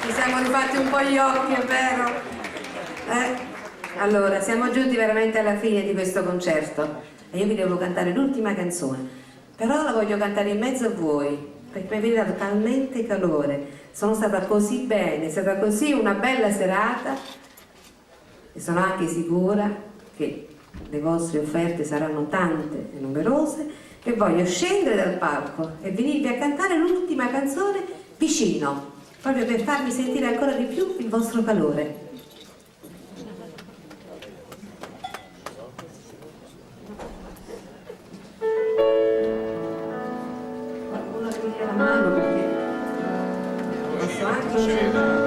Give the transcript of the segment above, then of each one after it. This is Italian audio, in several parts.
Ci siamo rifatti un po' gli occhi, è vero? Allora, siamo giunti veramente alla fine di questo concerto e io vi devo cantare l'ultima canzone, però la voglio cantare in mezzo a voi, perché mi avete dato talmente calore, sono stata così bene, è stata così una bella serata e sono anche sicura che le vostre offerte saranno tante e numerose, che voglio scendere dal palco e venirvi a cantare l'ultima canzone vicino, proprio per farvi sentire ancora di più il vostro calore. Qualcuno che mi dia la mano perché posso anche...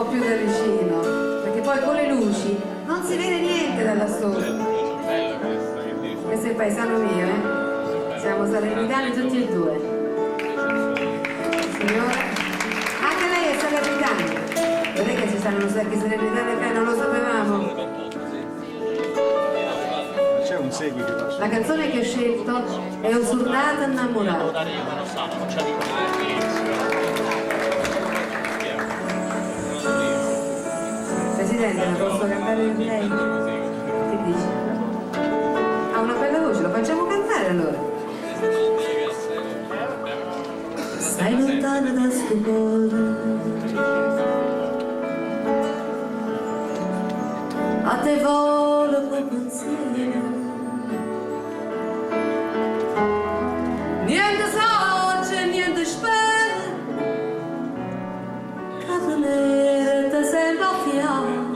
più da vicino, perché poi con le luci non si vede niente da lassù. Questo è il paesano mio, siamo salernitani tutti e due. Signora, anche lei è salernitana. Non è che ci stanno un sacco di salernitane che non lo sapevamo. C'è un seguito. La canzone che ho scelto è Usurnata innamorata. Presidente, la posso cantare lei? Che dici? Ha una bella voce, lo facciamo cantare allora. Stai lontana da sto cuore, a te volo con pensiero, niente saggia, niente spera, casa nera te sembra fiamme.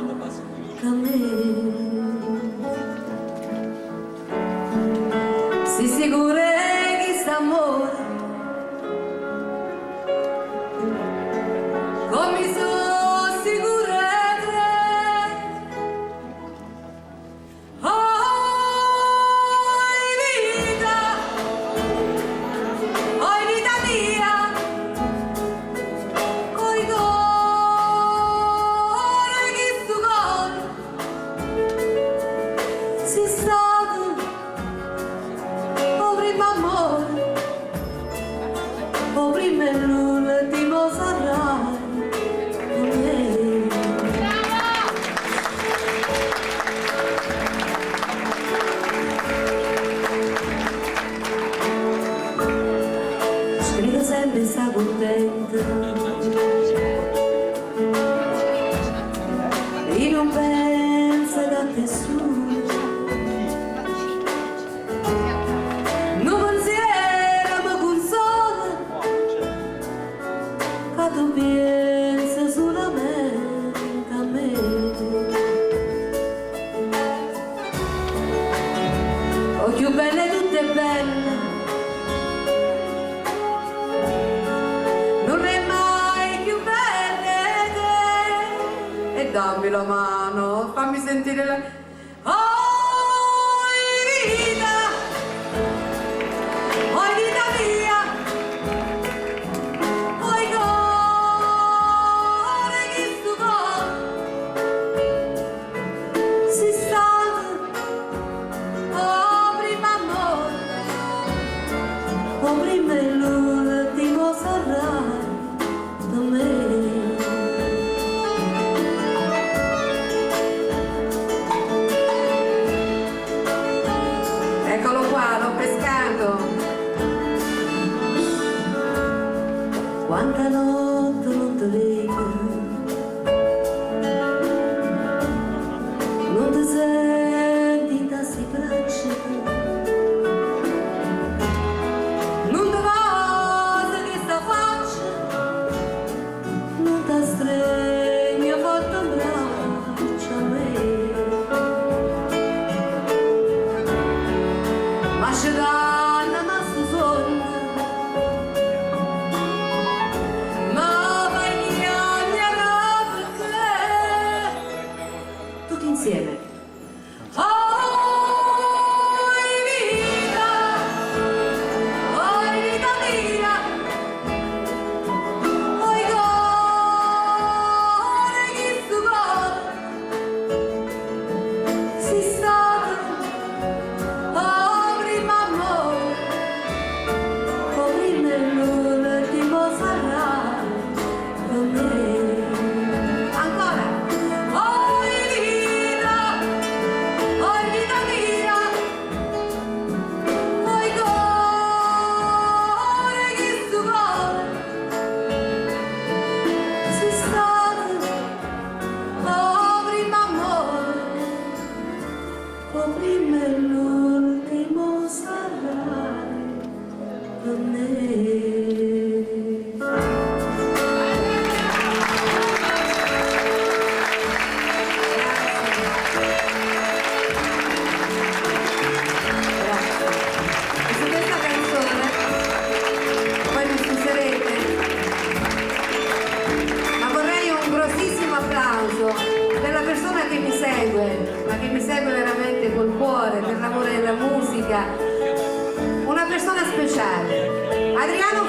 Si sicura che st'amore come sono sicurezza oh vita mia oi cuore che sto cuore si stato o prima amore o prima l'ultimo sarai con me. Scrivo sempre sta contenta e non pensa da nessuno. Tu pensa solamente a me. Oh, più belle tutte belle, non è mai più belle te. E dammi la mano, fammi sentire la... Eccolo qua, l'ho pescato. Quanta notte non ti vedo, non ti senti da sti braccia, non ti vado che sta faccia, non ti stregno forte un braccio a me. Ma ci danno ma sto sogno, ma vai via una persona speciale, Adriano